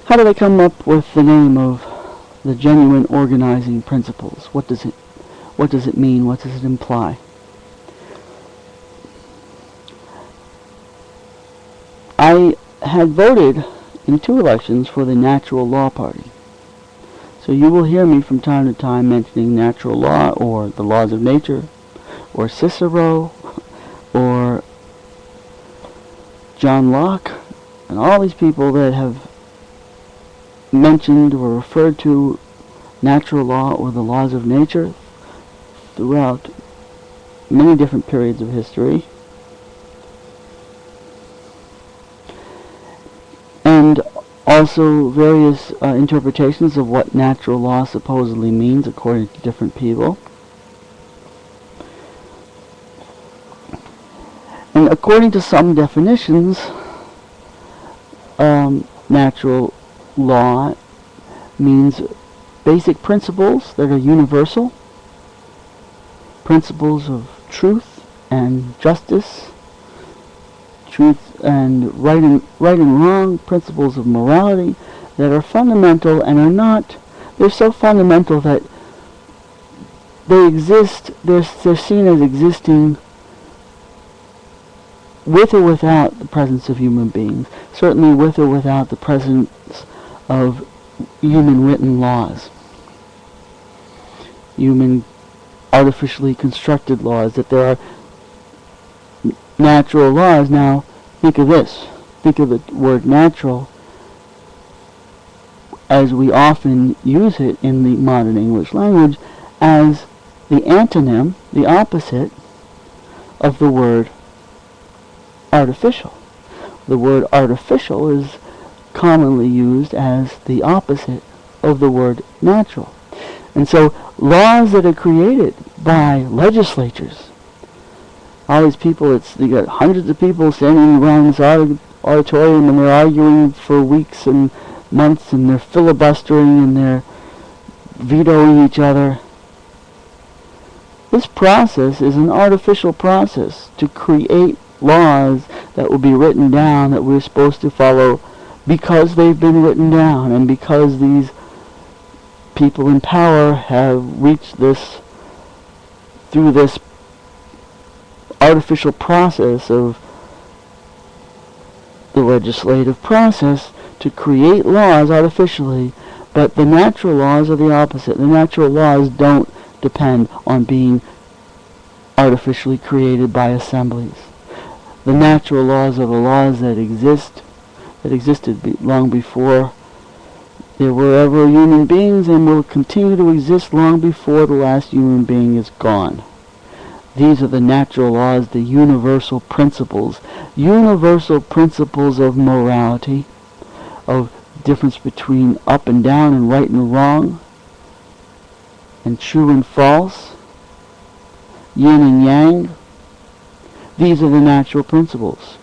How did I come up with the name of the genuine organizing principles? What does it mean? What does it imply? I had voted in 2 elections for the Natural Law Party. So you will hear me from time to time mentioning natural law or the laws of nature or Cicero or John Locke and all these people that have mentioned or referred to natural law or the laws of nature throughout many different periods of history. And also various interpretations of what natural law supposedly means according to different people. And according to some definitions, natural law means basic principles that are universal, principles of truth and justice, truth and right and wrong, principles of morality that are fundamental and are not, they're so fundamental that they exist, they're seen as existing with or without the presence of human beings, certainly with or without the presence of human written laws, human artificially constructed laws, that there are natural laws. Now, think of this. Think of the word natural as we often use it in the modern English language as the antonym, the opposite of the word artificial. The word artificial is commonly used as the opposite of the word natural. And so laws that are created by legislatures, all these people, you got hundreds of people standing around this auditorium and they're arguing for weeks and months and they're filibustering and they're vetoing each other. This process is an artificial process to create laws that will be written down that we're supposed to follow because they've been written down and because these people in power have reached this through this artificial process of the legislative process to create laws artificially, but the natural laws are the opposite. The natural laws don't depend on being artificially created by assemblies. The natural laws are the laws that existed long before there were ever human beings and will continue to exist long before the last human being is gone. These are the natural laws, the universal principles of morality, of difference between up and down and right and wrong, and true and false, yin and yang. These are the natural principles.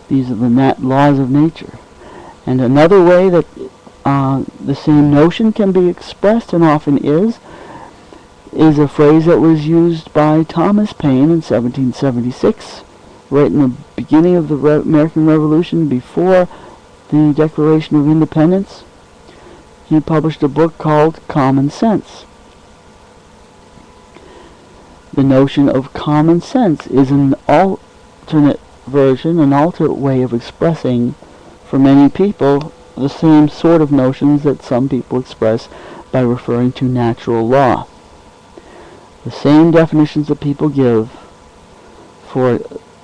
These are the laws of nature. And another way that the same notion can be expressed, and often is a phrase that was used by Thomas Paine in 1776, right in the beginning of the American Revolution, before the Declaration of Independence. He published a book called Common Sense. The notion of common sense is an alternate version, an alternate way of expressing, for many people, the same sort of notions that some people express by referring to natural law. The same definitions that people give for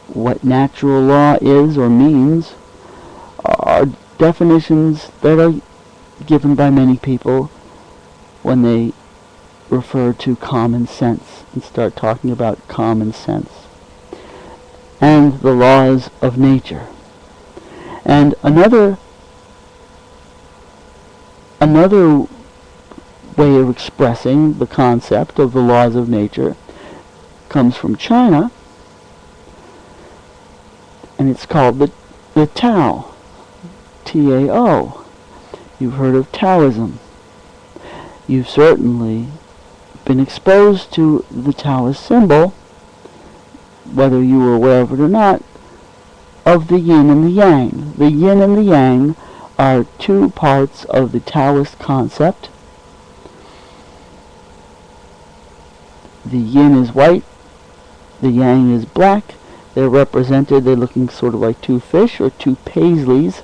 what natural law is or means are definitions that are given by many people when they refer to common sense and start talking about common sense and the laws of nature. And another way of expressing the concept of the laws of nature comes from China, and it's called the Tao, T-A-O. You've heard of Taoism. You've certainly been exposed to the Taoist symbol, whether you were aware of it or not. of the yin and the yang. The yin and the yang are two parts of the Taoist concept. The yin is white, the yang is black. They're represented, they're looking sort of like two fish or two paisleys.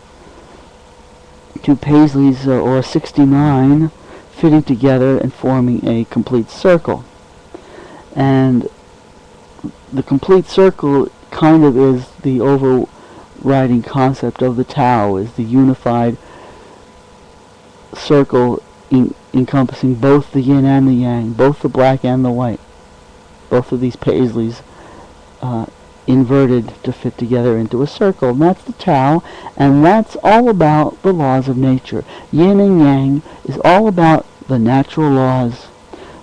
Two paisleys or 69 fitting together and forming a complete circle. And the complete circle kind of is the overriding concept of the Tao, is the unified circle encompassing both the yin and the yang, both the black and the white. Both of these paisleys inverted to fit together into a circle. And that's the Tao, and that's all about the laws of nature. Yin and yang is all about the natural laws,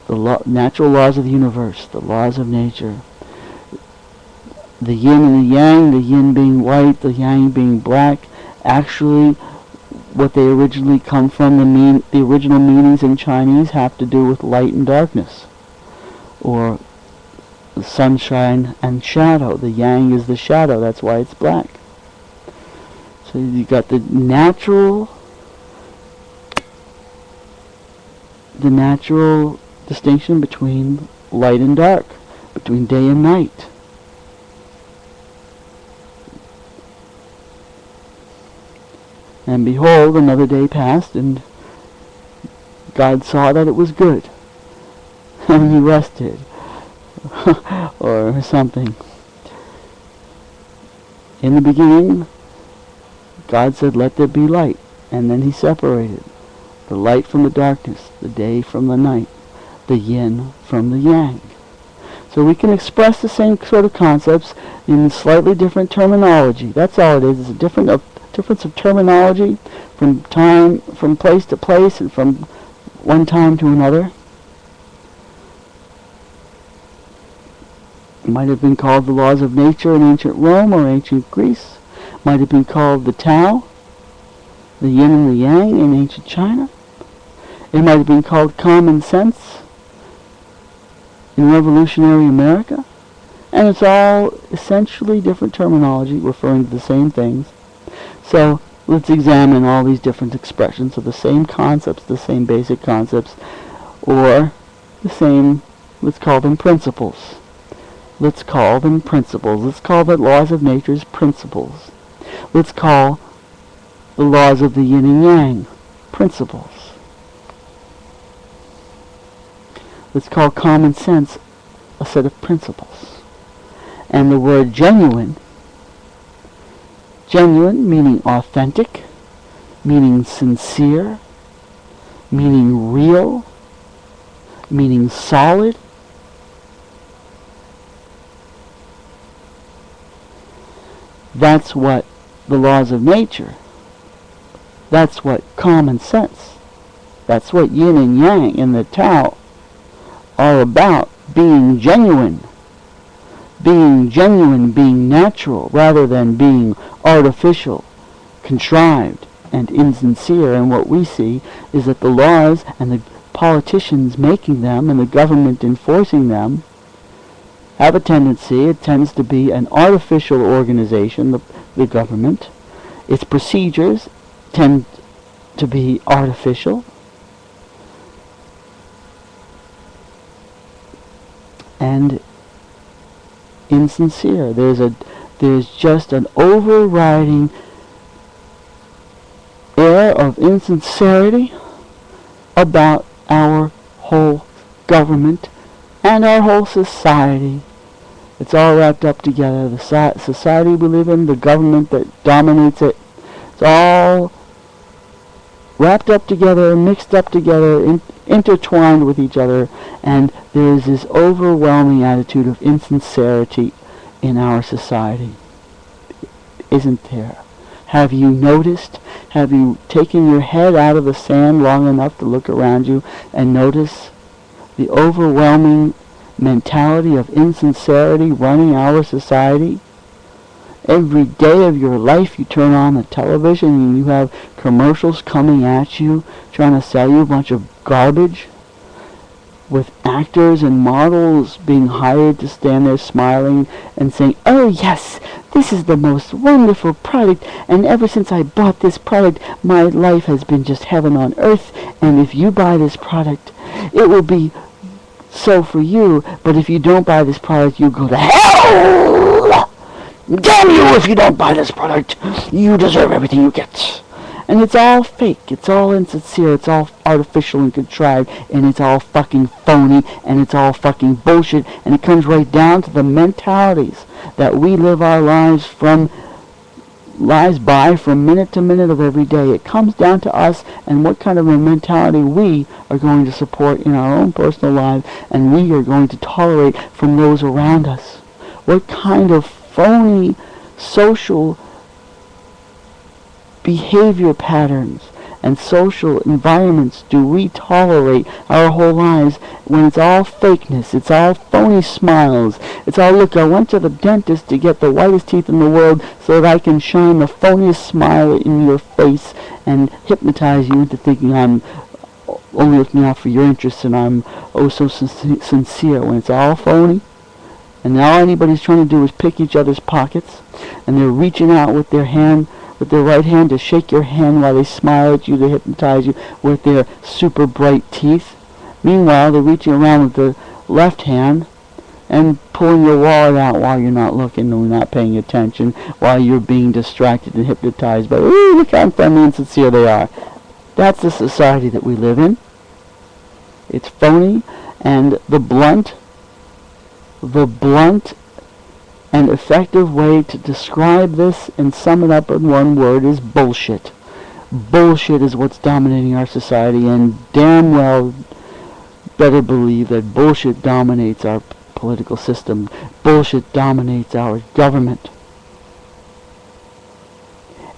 the natural laws of the universe, the laws of nature. The yin and the yang, the yin being white, the yang being black, actually what they originally come from, the original meanings in Chinese have to do with light and darkness, or sunshine and shadow. The yang is the shadow, that's why it's black. So you got the natural distinction between light and dark, between day and night. And behold, another day passed, and God saw that it was good, and he rested. Or something. In the beginning, God said, let there be light. And then he separated the light from the darkness, the day from the night, the yin from the yang. So we can express the same sort of concepts in slightly different terminology. That's all it is. It's a difference of terminology from place to place and from one time to another. It might have been called the laws of nature in ancient Rome or ancient Greece. It might have been called the Tao, the yin and the yang in ancient China. It might have been called common sense in revolutionary America. And it's all essentially different terminology referring to the same things. So let's examine all these different expressions of the same concepts, the same basic concepts, or the same, let's call them principles. Let's call them principles. Let's call the laws of nature's principles. Let's call the laws of the yin and yang principles. Let's call common sense a set of principles. And the word genuine meaning authentic, meaning sincere, meaning real, meaning solid, that's what the laws of nature, that's what common sense, that's what yin and yang in the Tao are about, being genuine, being natural, rather than being artificial, contrived, and insincere. And what we see is that the laws and the politicians making them and the government enforcing them have a tendency, it tends to be an artificial organization, the government. Its procedures tend to be artificial. And insincere. There's just an overriding air of insincerity about our whole government and our whole society. It's all wrapped up together. The society we live in, the government that dominates it, it's all wrapped up together, mixed up together, intertwined with each other, and there is this overwhelming attitude of insincerity in our society. Isn't there? Have you noticed? Have you taken your head out of the sand long enough to look around you and notice the overwhelming mentality of insincerity running our society? Every day of your life you turn on the television and you have commercials coming at you trying to sell you a bunch of garbage. with actors and models being hired to stand there smiling and saying, "Oh yes, this is the most wonderful product, and ever since I bought this product, my life has been just heaven on earth, and if you buy this product, it will be so for you, but if you don't buy this product, you go to hell! Damn you if you don't buy this product! You deserve everything you get!" And it's all fake, it's all insincere, it's all artificial and contrived, and it's all fucking phony, and it's all fucking bullshit, and it comes right down to the mentalities that we live our lives by from minute to minute of every day. It comes down to us and what kind of a mentality we are going to support in our own personal lives, and we are going to tolerate from those around us. What kind of phony social behavior patterns and social environments do we tolerate our whole lives when it's all fakeness, it's all phony smiles, it's all, look, I went to the dentist to get the whitest teeth in the world so that I can shine the phoniest smile in your face and hypnotize you into thinking I'm only looking out for your interests and I'm oh so sincere, when it's all phony. And all anybody's trying to do is pick each other's pockets, and they're reaching out with their right hand to shake your hand while they smile at you to hypnotize you with their super bright teeth. Meanwhile, they're reaching around with the left hand and pulling your wallet out while you're not looking and not paying attention, while you're being distracted and hypnotized by, ooh, look how friendly and sincere they are. That's the society that we live in. It's phony, and the blunt and effective way to describe this and sum it up in one word is bullshit. Bullshit is what's dominating our society, and damn well better believe that bullshit dominates our political system. Bullshit dominates our government.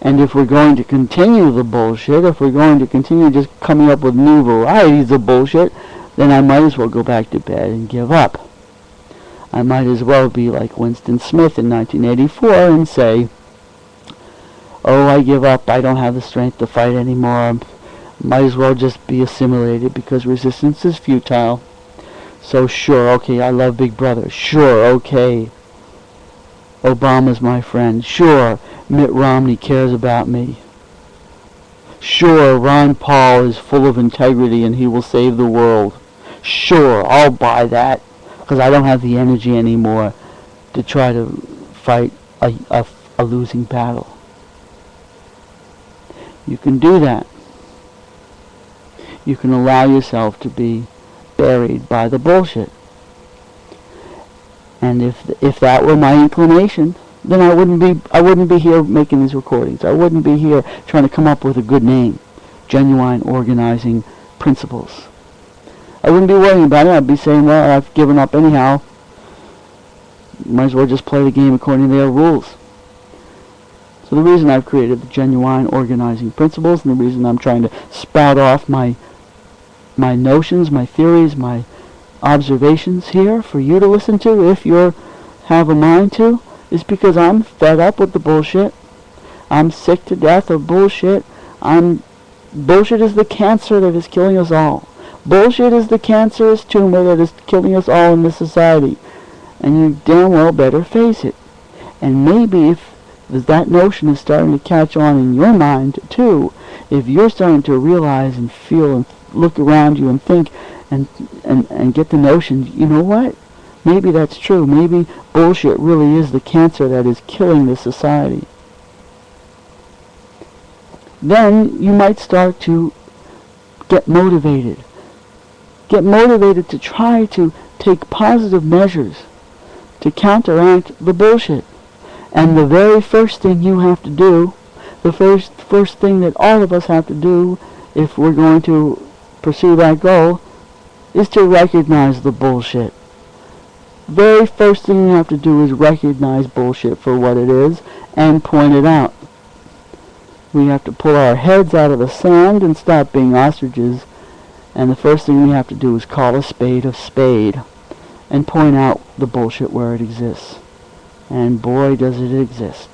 And if we're going to continue the bullshit, if we're going to continue just coming up with new varieties of bullshit, then I might as well go back to bed and give up. I might as well be like Winston Smith in 1984 and say, oh, I give up, I don't have the strength to fight anymore, might as well just be assimilated because resistance is futile. So sure, okay, I love Big Brother, sure, okay, Obama's my friend, sure, Mitt Romney cares about me, sure, Ron Paul is full of integrity and he will save the world, sure, I'll buy that, because I don't have the energy anymore to try to fight a losing battle. You can do that. You can allow yourself to be buried by the bullshit. And if that were my inclination, then I wouldn't be here making these recordings. I wouldn't be here trying to come up with a good name, Genuine Organizing Principles. I wouldn't be worrying about it. I'd be saying, well, I've given up anyhow. Might as well just play the game according to their rules. So the reason I've created the Genuine Organizing Principles, and the reason I'm trying to spout off my notions, my theories, my observations here for you to listen to if you have a mind to, is because I'm fed up with the bullshit. I'm sick to death of bullshit. Bullshit is the cancer that is killing us all. Bullshit is the cancerous tumor that is killing us all in this society. And you damn well better face it. And maybe if that notion is starting to catch on in your mind too, if you're starting to realize and feel and look around you and think and get the notion, you know what? Maybe that's true. Maybe bullshit really is the cancer that is killing this society. Then you might start to get motivated. Get motivated to try to take positive measures to counteract the bullshit. And the very first thing you have to do, the first thing that all of us have to do if we're going to pursue that goal, is to recognize the bullshit. The very first thing you have to do is recognize bullshit for what it is and point it out. We have to pull our heads out of the sand and stop being ostriches. And the first thing we have to do is call a spade and point out the bullshit where it exists. And boy, does it exist.